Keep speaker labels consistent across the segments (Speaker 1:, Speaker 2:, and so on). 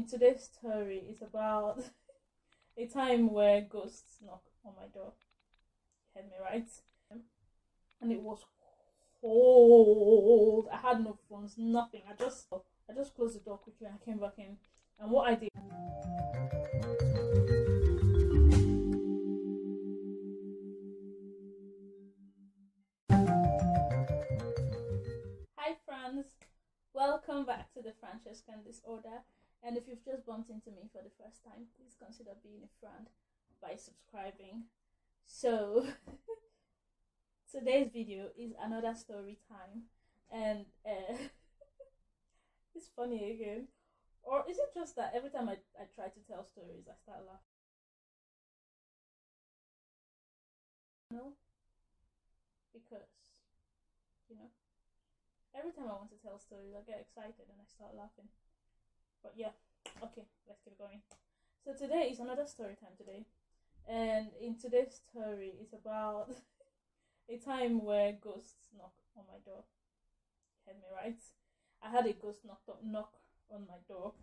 Speaker 1: today's story is about a time where ghosts knocked on my door. You heard me right? And it was cold. I had no phones, nothing. I just closed the door quickly and I came back in. And what I did. Hi friends, welcome back to the Francescan Disorder. And if you've just bumped into me for the first time, please consider being a friend by subscribing. So today's video is another story time, and it's funny again. Or is it just that every time I try to tell stories I start laughing? No, because you know every time I want to tell stories I get excited and I start laughing. But yeah, okay, let's get going. So today is another story time today, and in today's story it's about a time where ghosts knock on my door. You heard me right? I had a ghost knock on my door.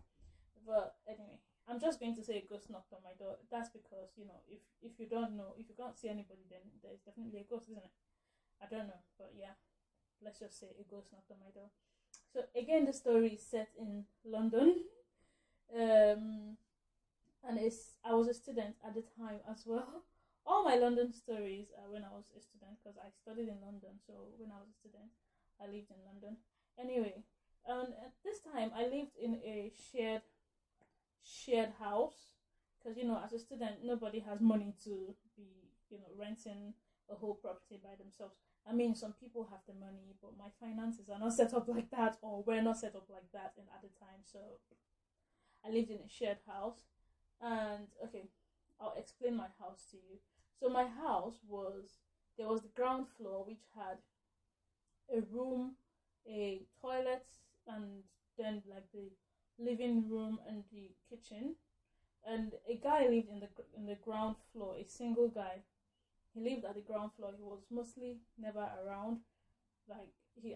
Speaker 1: But anyway, I'm just going to say a ghost knocked on my door. That's because, if you don't know, if you can't see anybody, then there's definitely a ghost, isn't it? I don't know, but yeah, let's just say a ghost knocked on my door. So again, the story is set in London. And I was a student at the time as well. All my London stories are when I was a student, because I studied in London. So when I was a student, I lived in London. Anyway, at this time I lived in a shared house, because as a student nobody has money to be renting a whole property by themselves. I mean, some people have the money, but my finances are not set up like that, or were not set up like that at the time. So I lived in a shared house. And okay, I'll explain my house to you. So my house there was the ground floor, which had a room, a toilet, and then like the living room and the kitchen. And a guy lived in the ground floor, a single guy. He lived at the ground floor. He was mostly never around. Like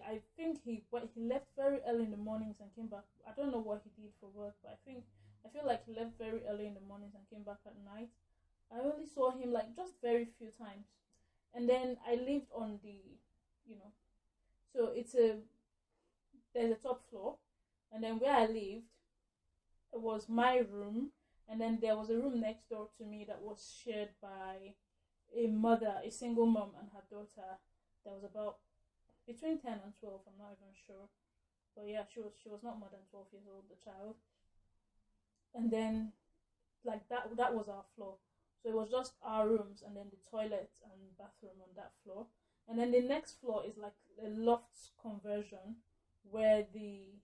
Speaker 1: I think he left very early in the mornings and came back. I don't know what he did for work, but I feel like he left very early in the mornings and came back at night. I only saw him like just very few times. And then I lived on so there's a top floor, and then where I lived, it was my room, and then there was a room next door to me that was shared by a single mom and her daughter. That was about between 10 and 12, I'm not even sure. But yeah, she was not more than 12 years old, the child. And then like that was our floor. So it was just our rooms, and then the toilet and bathroom on that floor. And then the next floor is like a loft conversion, where the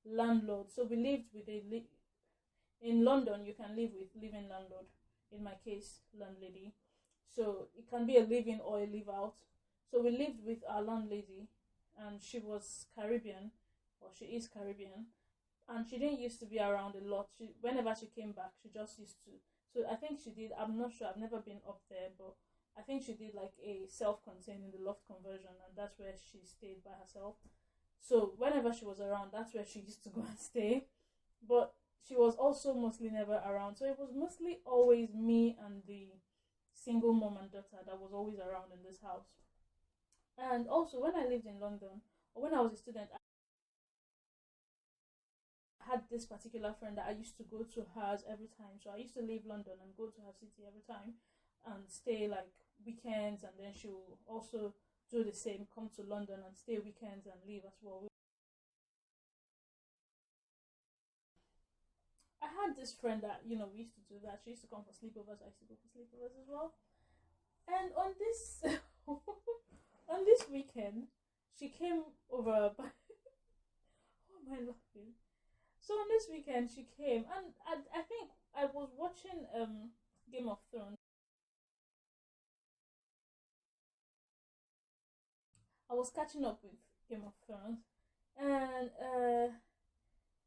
Speaker 1: landlord, so we lived with in London you can live with living landlord, in my case landlady. So it can be a live-in or a live out. So we lived with our landlady, and she was Caribbean, or she is Caribbean, and she didn't used to be around a lot. Whenever she came back, she just used to. So I think she did. I'm not sure. I've never been up there, but I think she did like a self-contained in the loft conversion, and that's where she stayed by herself. So whenever she was around, that's where she used to go and stay. But she was also mostly never around. So it was mostly always me and the single mom and daughter that was always around in this house. And also when I lived in London, or when I was a student, I had this particular friend that I used to go to hers every time. So I used to leave London and go to her city every time and stay like weekends, and then she will also do the same, come to London and stay weekends and leave as well. I had this friend that we used to do that. She used to come for sleepovers. I used to go for sleepovers as well. And on this on this weekend, she came over. By oh my laughing! So on this weekend, she came, and I think I was watching Game of Thrones. I was catching up with Game of Thrones, and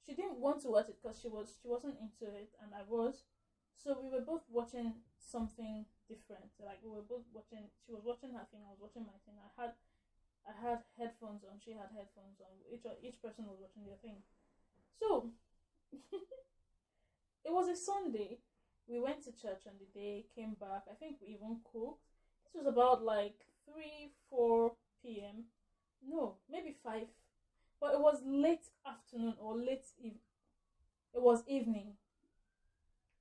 Speaker 1: she didn't want to watch it because she wasn't into it, and I was. So we were both watching something different. Like we were both watching. She was watching her thing. I was watching my thing. I had headphones on. She had headphones on. Each person was watching their thing. So it was a Sunday. We went to church on the day, came back. I think we even cooked. This was about like 3, 4 p.m. No, maybe 5. But it was late afternoon or it was evening.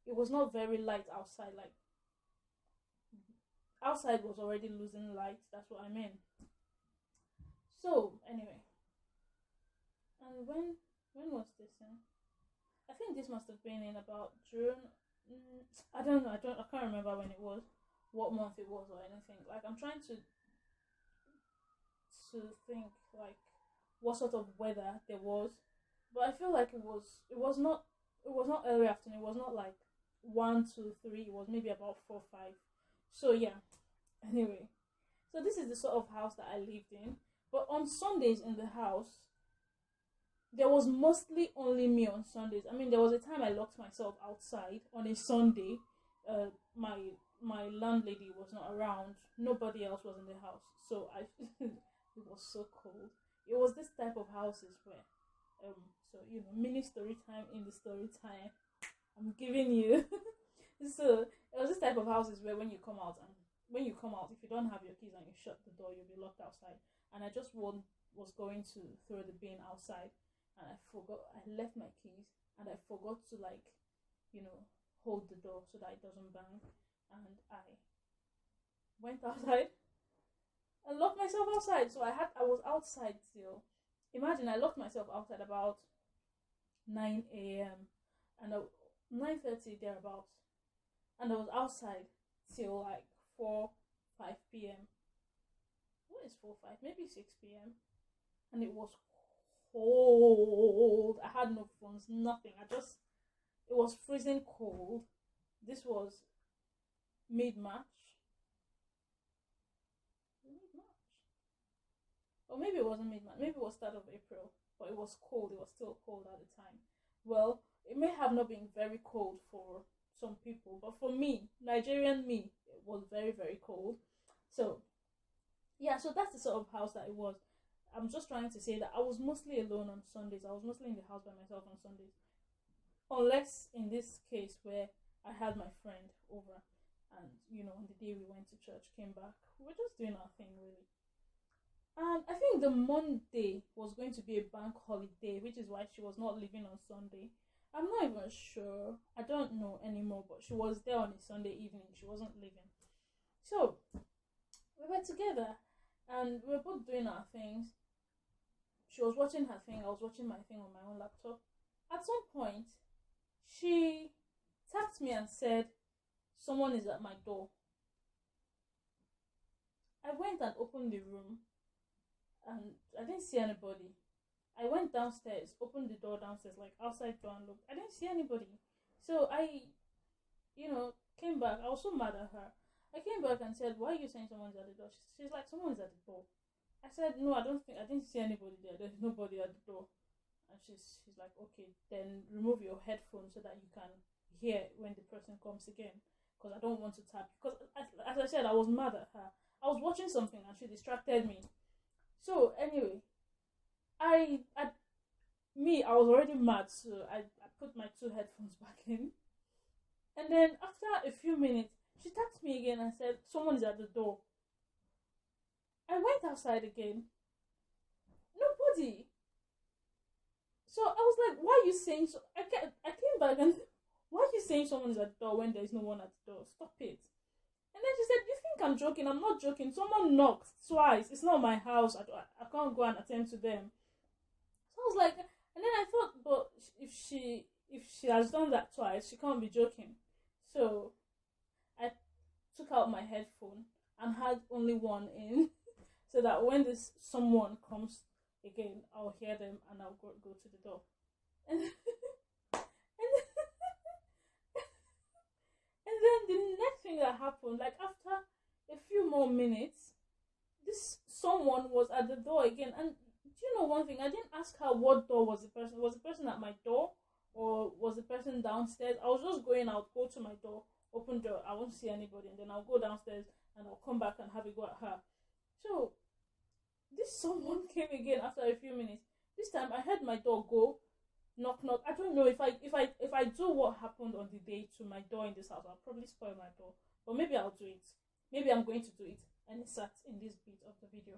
Speaker 1: It was not very light outside. Like outside was already losing light. That's what I mean. So anyway, and when was this in? I think this must have been in about June. I don't know. I can't remember when it was, what month it was, or anything. Like I'm trying to think like what sort of weather there was, but I feel like it was not early afternoon. It was not like 1, 2, 3. It was maybe about 4, 5. So yeah. Anyway, so this is the sort of house that I lived in. But on Sundays in the house, there was mostly only me on Sundays. I mean, there was a time I locked myself outside on a Sunday. My landlady was not around. Nobody else was in the house, so I it was so cold. It was this type of houses where so mini story time in the story time. I'm giving you. So it was this type of houses where when you come out, if you don't have your keys and you shut the door, you'll be locked outside. And I just was going to throw the bin outside, and I forgot. I left my keys, and I forgot to hold the door so that it doesn't bang. And I went outside and locked myself outside. So I was outside till, imagine, I locked myself outside about 9 a.m. and 9:30 thereabouts, and I was outside till like 4, 5 p.m. What is 4, 5? Maybe 6 p.m. And it was cold. I had no phones, nothing. It was freezing cold. This was mid-March. Or maybe it wasn't mid-March. Maybe it was start of April. But it was cold. It was still cold at the time. Well, it may have not been very cold for some people, but for me, Nigerian me, it was very, very cold. So yeah, so that's the sort of house that it was. I'm just trying to say that I was mostly alone on Sundays. I was mostly in the house by myself on Sundays, unless in this case where I had my friend over, and on the day we went to church, came back, we were just doing our thing really. And I think the Monday was going to be a bank holiday, which is why she was not leaving on Sunday. I'm not even sure. I don't know anymore, but she was there on a Sunday evening. She wasn't leaving. So we were together and we were both doing our things. She was watching her thing. I was watching my thing on my own laptop. At some point, she tapped me and said, "Someone is at my door." I went and opened the room and I didn't see anybody. I went downstairs, opened the door downstairs, like outside door, and looked. I didn't see anybody. So I, came back. I was so mad at her. I came back and said, "Why are you saying someone's at the door?" She's like, "Someone's at the door." I said, "No, I didn't see anybody there. There's nobody at the door." And she's like, "Okay, then remove your headphones so that you can hear when the person comes again. Because I don't want to tap." Because as I said, I was mad at her. I was watching something and she distracted me. So anyway, I was already mad, so I put my 2 headphones back in. And then after a few minutes, she tapped me again and said, "Someone is at the door." I went outside again. Nobody. So I was like, "Why are you saying so?" I came back and, "Why are you saying someone is at the door when there's no one at the door? Stop it." And then she said, "You think I'm joking? I'm not joking. Someone knocked twice. It's not my house. I can't go and attend to them." So I was like, and then I thought, but if she has done that twice, she can't be joking. So I took out my headphone and had only one in, so that when this someone comes again, I'll hear them and I'll go to the door. And and then the next thing that happened, like after a few more minutes, this someone was at the door again. And do you know one thing? I didn't ask her what door was the person. Was the person at my door or was the person downstairs? I was just going out, go to my door, open door. I won't see anybody, and then I'll go downstairs and I'll come back and have a go at her. So this someone came again after a few minutes. This time I heard my door go knock knock. I don't know if I do what happened on the day to my door in this house. I'll probably spoil my door, but maybe I'll do it. Maybe I'm going to do it and insert in this bit of the video.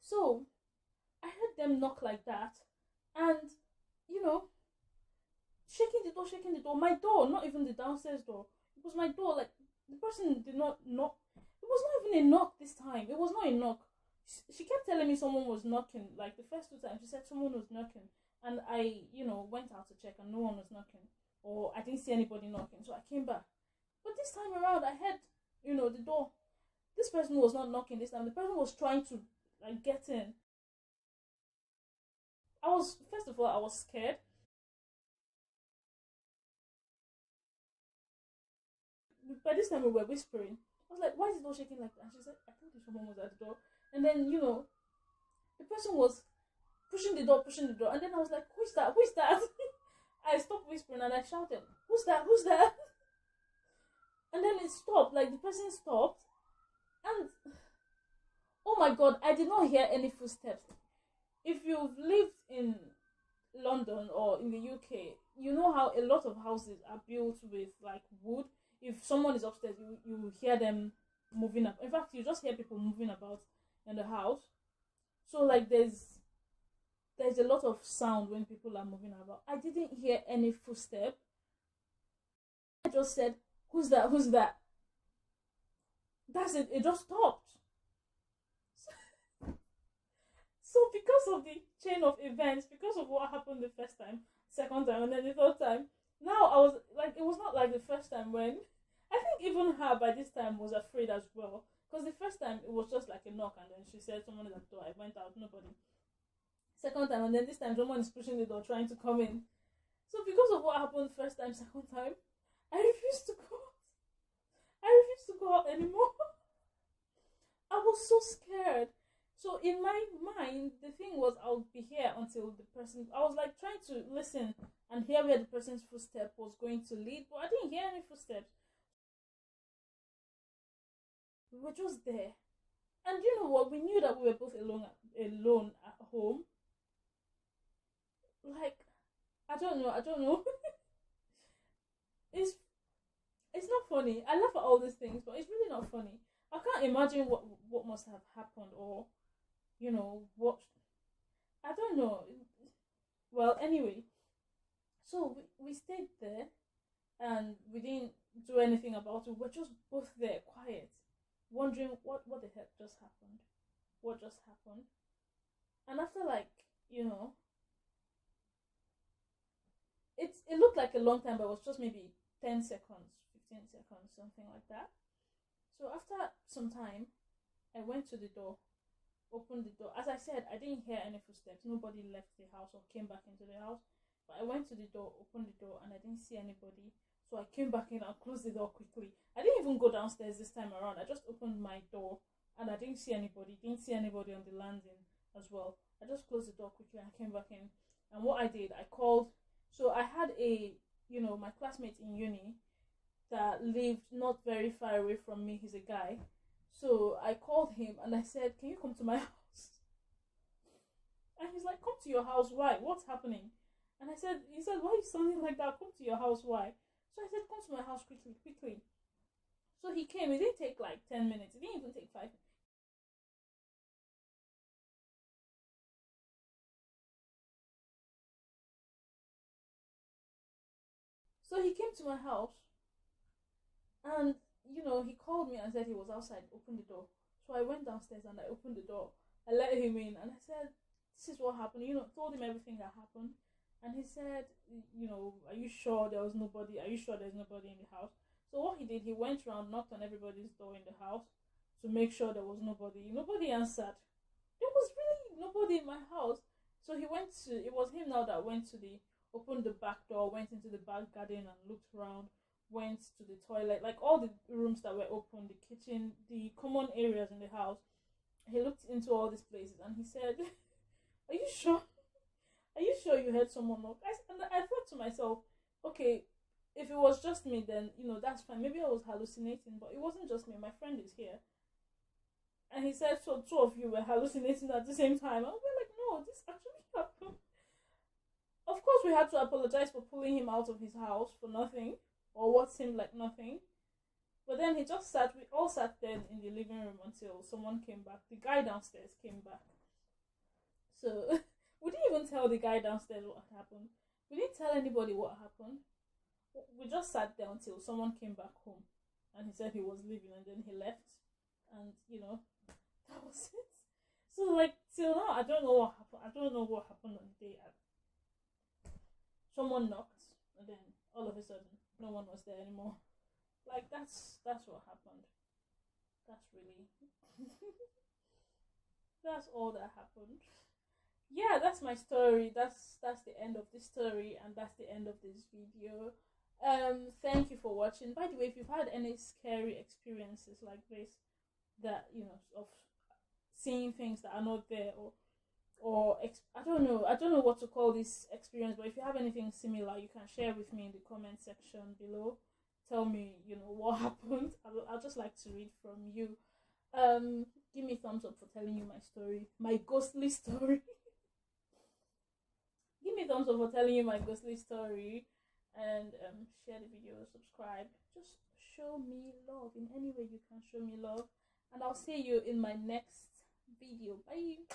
Speaker 1: So I heard them knock like that, and you know, shaking the door, my door, not even the downstairs door. It was my door. Like, the person did not knock. It was not even a knock this time. It was not a knock. She kept telling me someone was knocking. Like, the first 2 times she said someone was knocking, and I, went out to check and no one was knocking, or I didn't see anybody knocking. So I came back. But this time around, I heard, the door. This person was not knocking this time. The person was trying to, like, get in. First of all, I was scared. By this time we were whispering. I was like, why is the door shaking like that? And she said, I told you someone was at the door. And then, the person was pushing the door. And then I was like, who's that? Who's that? I stopped whispering and I shouted, who's that? Who's that? And then it stopped. Like, the person stopped. And, oh my God, I did not hear any footsteps. If you've lived in London or in the UK, you know how a lot of houses are built with, like, wood. If someone is upstairs, you hear them moving up. In fact, you just hear people moving about in the house. So, like, there's a lot of sound when people are moving about. I didn't hear any footstep. I just said, who's that? Who's that? That's it. It just stopped. So because of the chain of events, because of what happened the first time, second time, and then the third time, now I was like, it was not like the first time when, I think even her by this time was afraid as well. Because the first time it was just like a knock and then she said someone is at the door. I went out, nobody. Second time, and then this time someone is pushing the door trying to come in. So because of what happened first time, second time, I refused to go out. I refused to go out anymore. I was so scared. So in my mind, the thing was I'll be here until the person, I was like trying to listen and hear where the person's footstep was going to lead, but I didn't hear any footsteps. We were just there. And you know what? We knew that we were both alone at home. Like, I don't know. It's not funny. I laugh at all these things, but it's really not funny. I can't imagine what must have happened, or what, I don't know. Well, anyway, so we stayed there and we didn't do anything about it. We're just both there, quiet, wondering what the heck just happened. What just happened? And after, like, it looked like a long time, but it was just maybe 10 seconds, 15 seconds, something like that. So after some time, I went to the door, opened the door. As I said, I didn't hear any footsteps. Nobody left the house or came back into the house. But I went to the door, opened the door, and I didn't see anybody. So I came back in and closed the door quickly. I didn't even go downstairs this time around. I just opened my door and I didn't see anybody. Didn't see anybody on the landing as well. I just closed the door quickly and came back in. And what I did, I called. So I had my classmate in uni that lived not very far away from me. He's a guy. So I called him and I said, can you come to my house? And he's like, come to your house, why? What's happening? And he said, why are you sounding like that? Come to your house, why? So I said, come to my house quickly. So he came. It didn't take like 10 minutes. It didn't even take 5 minutes. So he came to my house and, he called me and said he was outside, open the door. So I went downstairs and I opened the door. I let him in and I said, this is what happened. Told him everything that happened. And he said, are you sure there was nobody? Are you sure there's nobody in the house? So what he did, he went around, knocked on everybody's door in the house to make sure there was nobody. Nobody answered. There was really nobody in my house. So it was him now that opened the back door, went into the back garden and looked around, went to the toilet, like all the rooms that were open, the kitchen, the common areas in the house. He looked into all these places and he said, are you sure? Are you sure you heard someone knock? And I thought to myself, okay, if it was just me, then, that's fine. Maybe I was hallucinating, but it wasn't just me. My friend is here. And he said, so 2 of you were hallucinating at the same time. And we were like, no, this actually happened. Of course, we had to apologize for pulling him out of his house for nothing, or what seemed like nothing. But then he just sat, we all sat there in the living room until someone came back. The guy downstairs came back. So we didn't even tell the guy downstairs what had happened. We didn't tell anybody what happened. We just sat there until someone came back home. And he said he was leaving, and then he left. And, that was it. So, like, till now, I don't know what happened. I don't know what happened on the day. Someone knocked, and then all of a sudden, no one was there anymore. Like, that's what happened. That's really that's all that happened. Yeah, that's my story. That's the end of this story, and that's the end of this video. Thank you for watching. By the way, if you've had any scary experiences like this, that of seeing things that are not there, or I don't know what to call this experience, but if you have anything similar, you can share with me in the comment section below. Tell me, what happened. I'll just like to read from you. Give me thumbs up for telling you my story, my ghostly story. Give me thumbs up for telling you my ghostly story, and share the video, subscribe. Just show me love in any way you can show me love, and I'll see you in my next video. Bye.